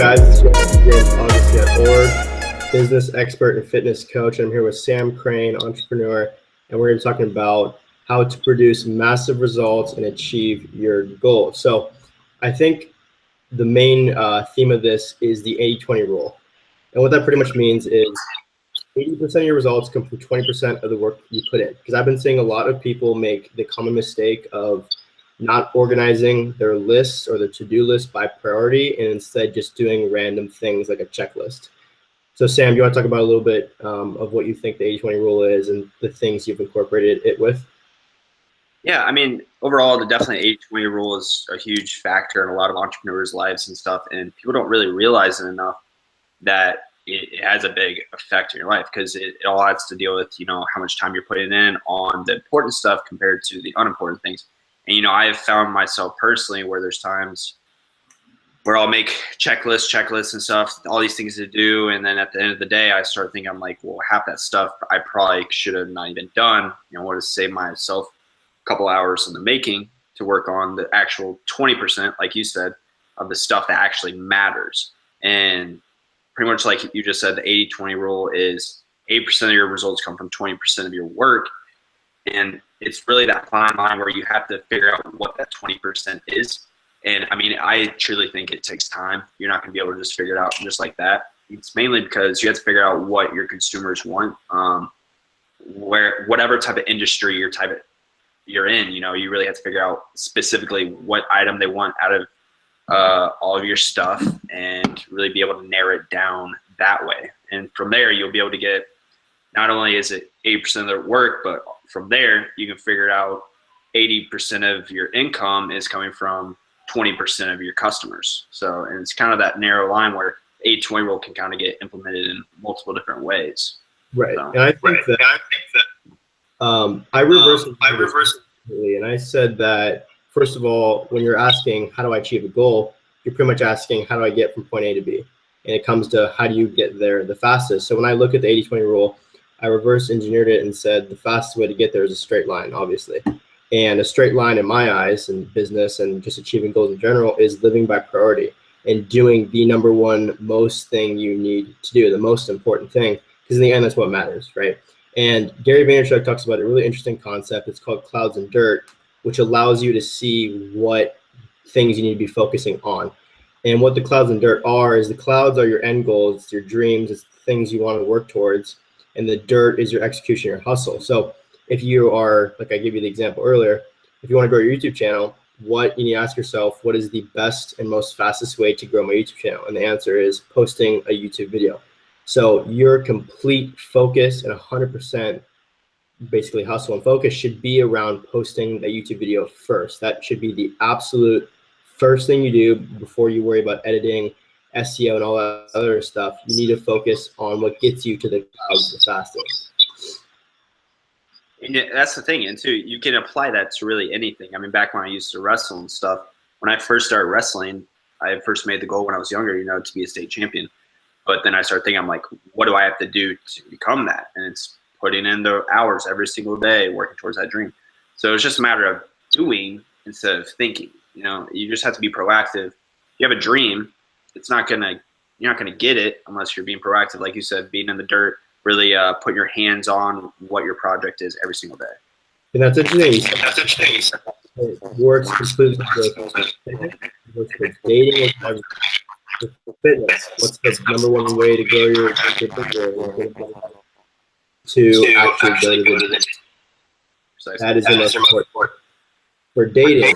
guys? It's August at Org, business expert and fitness coach. I'm here with Sam Crane, entrepreneur, and we're going to be talking about how to produce massive results and achieve your goals. So I think the main theme of this is the 80-20 rule. And what that pretty much means is 80% of your results come from 20% of the work you put in. Because I've been seeing a lot of people make the common mistake of not organizing their lists or their to-do list by priority and instead just doing random things like a checklist. So Sam, do you want to talk about a little bit of what you think the 80-20 rule is and the things you've incorporated it with? Yeah, I mean, overall, the definitely 80-20 rule is a huge factor in a lot of entrepreneurs' lives and stuff, and people don't really realize it enough that it has a big effect in your life, because it all has to deal with, how much time you're putting in on the important stuff compared to the unimportant things. And, I have found myself personally where there's times where I'll make checklists and stuff, all these things to do. And then at the end of the day, I start thinking, I'm like, well, half that stuff I probably should have not even done. I want to save myself a couple hours in the making to work on the actual 20%, like you said, of the stuff that actually matters. And pretty much like you just said, the 80-20 rule is 80% of your results come from 20% of your work. And it's really that fine line where you have to figure out what that 20% is. And I mean, I truly think it takes time. You're not going to be able to just figure it out just like that. It's mainly because you have to figure out what your consumers want, whatever type of industry you're in, you really have to figure out specifically what item they want out of all of your stuff and really be able to narrow it down that way. And from there, you'll be able to get, not only is it 80% of their work, but from there, you can figure out 80% of your income is coming from 20% of your customers. So, and it's kind of that narrow line where 80-20 rule can kind of get implemented in multiple different ways. Right. So, and I think that I reversed it, and I said that, first of all, when you're asking, how do I achieve a goal, you're pretty much asking, how do I get from point A to B? And it comes to, how do you get there the fastest? So when I look at the 80-20 rule, I reverse engineered it and said the fastest way to get there is a straight line, obviously. And a straight line in my eyes in business and just achieving goals in general is living by priority and doing the number one most thing you need to do, the most important thing, because in the end, that's what matters, right? And Gary Vaynerchuk talks about a really interesting concept. It's called clouds and dirt, which allows you to see what things you need to be focusing on. And what the clouds and dirt are is the clouds are your end goals, it's your dreams, it's the things you want to work towards. And the dirt is your execution, your hustle. So if you are, like I gave you the example earlier, if you want to grow your YouTube channel, you need to ask yourself, what is the best and most fastest way to grow my YouTube channel? And the answer is posting a YouTube video. So your complete focus and 100% basically hustle and focus should be around posting a YouTube video first. That should be the absolute first thing you do before you worry about editing, SEO, and all that other stuff. You need to focus on what gets you to the clouds the fastest. And that's the thing, and too, you can apply that to really anything. I mean, back when I used to wrestle and stuff, when I first started wrestling, I first made the goal when I was younger, to be a state champion. But then I started thinking, I'm like, what do I have to do to become that? And it's putting in the hours every single day, working towards that dream. So it's just a matter of doing instead of thinking. You just have to be proactive. If you have a dream, you're not gonna get it unless you're being proactive, like you said, being in the dirt, really put your hands on what your project is every single day. And that's interesting. It works completely with dating, with fitness. What's the number one way to grow your business? To actually go to the gym. That is the most important. For dating,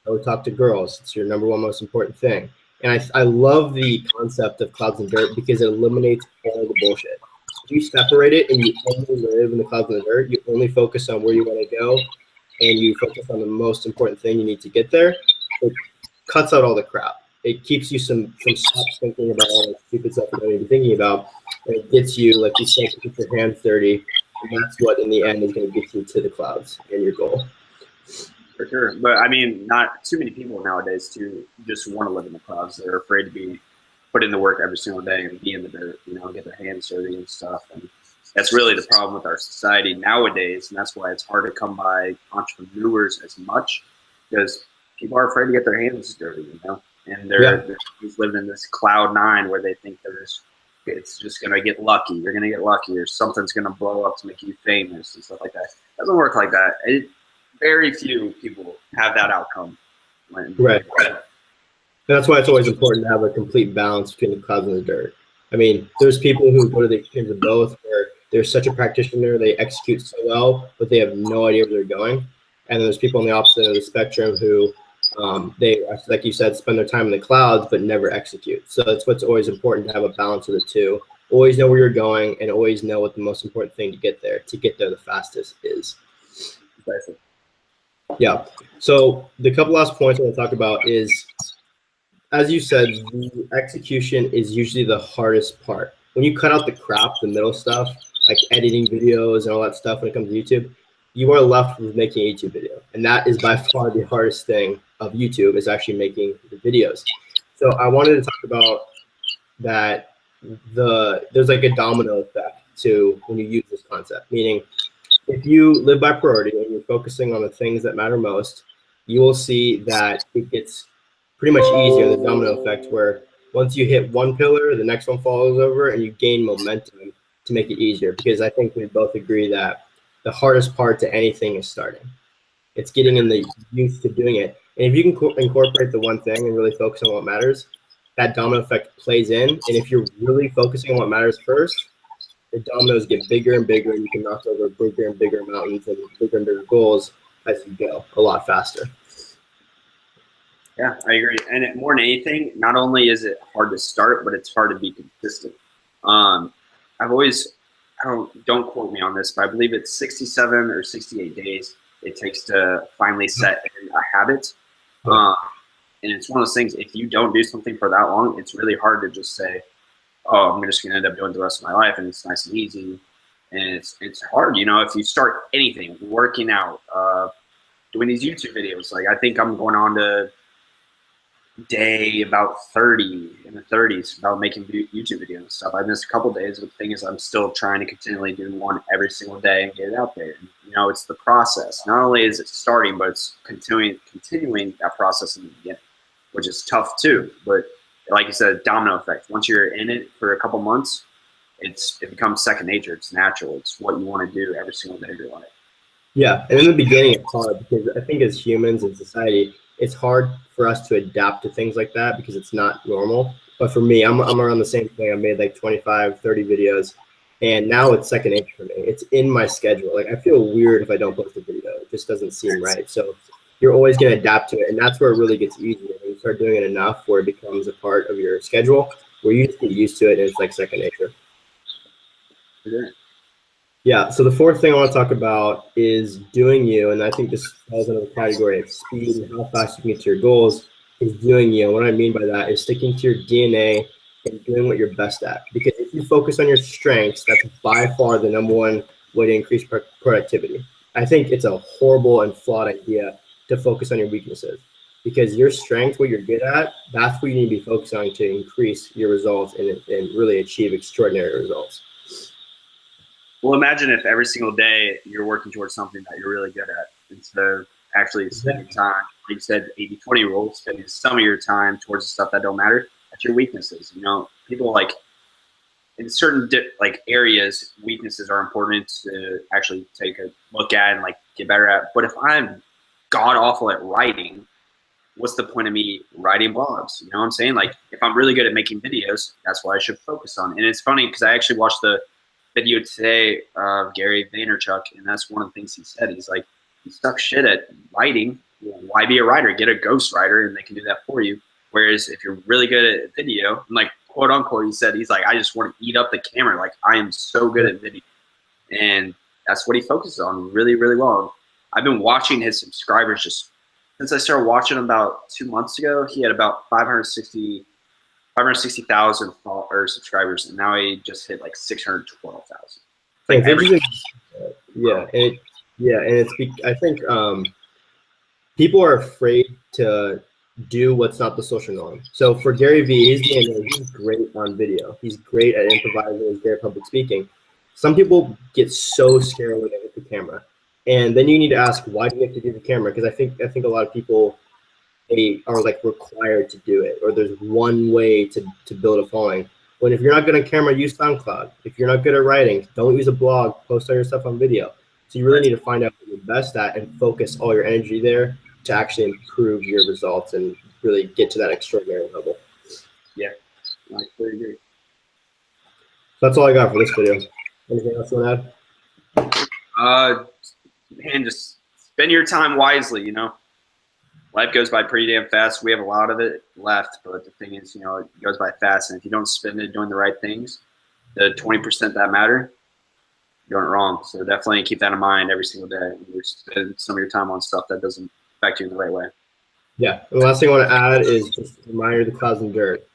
go talk to girls. It's your number one most important thing. And I love the concept of clouds and dirt because it eliminates all the bullshit. If you separate it and you only live in the clouds and the dirt, you only focus on where you want to go and you focus on the most important thing you need to get there, it cuts out all the crap. It keeps you from stop thinking about all the stupid stuff you don't need to be thinking about. And it gets you, like you said, to get your hands dirty. And that's what, in the end, is going to get you to the clouds and your goal. For sure. But, I mean, not too many people nowadays just want to live in the clouds. They're afraid to be put in the work every single day and be in the dirt, get their hands dirty and stuff. And that's really the problem with our society nowadays. And that's why it's hard to come by entrepreneurs as much, because people are afraid to get their hands dirty, and they're just living in this cloud nine where they think it's just gonna get lucky. You're gonna get lucky, or something's gonna blow up to make you famous and stuff like that. It doesn't work like that. Very few people have that outcome. Right. That's why it's always important to have a complete balance between the clouds and the dirt. I mean, there's people who go to the extremes of both, where they're such a practitioner, they execute so well, but they have no idea where they're going. And then there's people on the opposite end of the spectrum who they, like you said, spend their time in the clouds but never execute. So that's what's always important, to have a balance of the two. Always know where you're going, and always know what the most important thing to get there the fastest is. Yeah. So the couple last points I want to talk about is, as you said, the execution is usually the hardest part. When you cut out the crap, the middle stuff, like editing videos and all that stuff when it comes to YouTube, you are left with making a YouTube video. And that is by far the hardest thing of YouTube, is actually making the videos. So I wanted to talk about that there's like a domino effect to when you use this concept, meaning if you live by priority and you're focusing on the things that matter most, you will see that it gets pretty much easier, the domino effect, where once you hit one pillar, the next one follows over and you gain momentum to make it easier. Because I think we both agree that the hardest part to anything is starting. It's getting in the used to doing it. And if you can incorporate the one thing and really focus on what matters, that domino effect plays in. And if you're really focusing on what matters first, the dominoes get bigger and bigger, and you can knock over bigger and bigger mountains and bigger goals as you go a lot faster. Yeah, I agree. And more than anything, not only is it hard to start, but it's hard to be consistent. I've always, don't quote me on this, but I believe it's 67 or 68 days it takes to finally set a habit. And it's one of those things, if you don't do something for that long, it's really hard to just say, oh, I'm just going to end up doing the rest of my life, and it's nice and easy. And it's hard, you know, if you start anything, working out, doing these YouTube videos. Like, I think I'm going on to day about 30 in the 30s about making YouTube videos and stuff. I missed a couple days, but the thing is, I'm still trying to continually do one every single day and get it out there. And, you know, it's the process. Not only is it starting, but it's continuing that process in the beginning, which is tough too. But like you said, domino effect. Once you're in it for a couple months, it becomes second nature. It's natural. It's what you want to do every single day of your life. Yeah, and in the beginning it's hard, because I think as humans in society, it's hard for us to adapt to things like that because it's not normal. But for me, I'm around the same thing. I made like 25, 30 videos, and now it's second nature for me. It's in my schedule. Like, I feel weird if I don't post a video. It just doesn't seem right. So you're always going to adapt to it, and that's where it really gets easier. When you start doing it enough where it becomes a part of your schedule, where you just get used to it, and it's like second nature. Yeah, so the fourth thing I want to talk about is doing you, and I think this falls under the category of speed and how fast you can get to your goals, is doing you. And what I mean by that is sticking to your DNA and doing what you're best at. Because if you focus on your strengths, that's by far the #1 way to increase productivity. I think it's a horrible and flawed idea to focus on your weaknesses, because your strength, what you're good at, that's what you need to be focused on to increase your results and really achieve extraordinary results. Well, imagine if every single day you're working towards something that you're really good at, instead of actually spending time, like you said, 80-20 rule, spending some of your time towards the stuff that don't matter. That's your weaknesses. You know, people, like, in certain areas, weaknesses are important to actually take a look at and like get better at. But if I'm god awful at writing, what's the point of me writing blogs? You know what I'm saying? Like, if I'm really good at making videos, that's what I should focus on. And it's funny because I actually watched the video today of Gary Vaynerchuk, and that's one of the things he said. He's like, you suck shit at writing. Why be a writer? Get a ghostwriter, and they can do that for you. Whereas if you're really good at video, and like, quote unquote, he's like, I just want to eat up the camera. Like, I am so good at video. And that's what he focuses on really, really well. I've been watching his subscribers just since I started watching him about 2 months ago. He had about 560,000 subscribers, and now he just hit like 612,000. Like, I think people are afraid to do what's not the social norm. So for Gary Vee, he's great on video. He's great at improvising. He's great at public speaking. Some people get so scared when they hit the camera, and then you need to ask, why do you have to do the camera? Because I think a lot of people they are like required to do it, or there's one way to build a following. When if you're not good on camera, use SoundCloud. If you're not good at writing, don't use a blog, post all your stuff on video. So you really need to find out what you're best at and focus all your energy there to actually improve your results and really get to that extraordinary level. Yeah, I totally agree. That's all I got for this video. Anything else you want to add? Man, just spend your time wisely, you know. Life goes by pretty damn fast. We have a lot of it left, but the thing is, you know, it goes by fast. And if you don't spend it doing the right things, the 20% that matter, you're doing it wrong. So definitely keep that in mind every single day. You spend some of your time on stuff that doesn't affect you in the right way. Yeah. And the last thing I want to add is just a reminder of the clouds and dirt.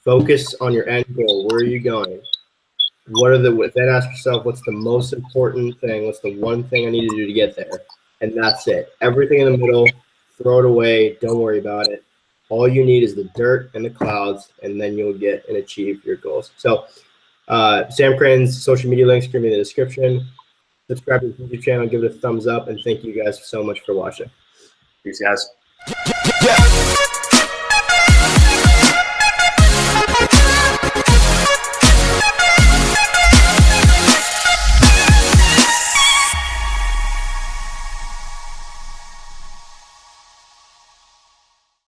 Focus on your end goal. Where are you going? Then ask yourself, what's the most important thing? What's the one thing I need to do to get there? And that's it. Everything in the middle, throw it away. Don't worry about it. All you need is the dirt and the clouds, and then you'll get and achieve your goals. So Sam Crane's social media links are going to be in the description. Subscribe to the YouTube channel, give it a thumbs up, and thank you guys so much for watching. Thanks, guys.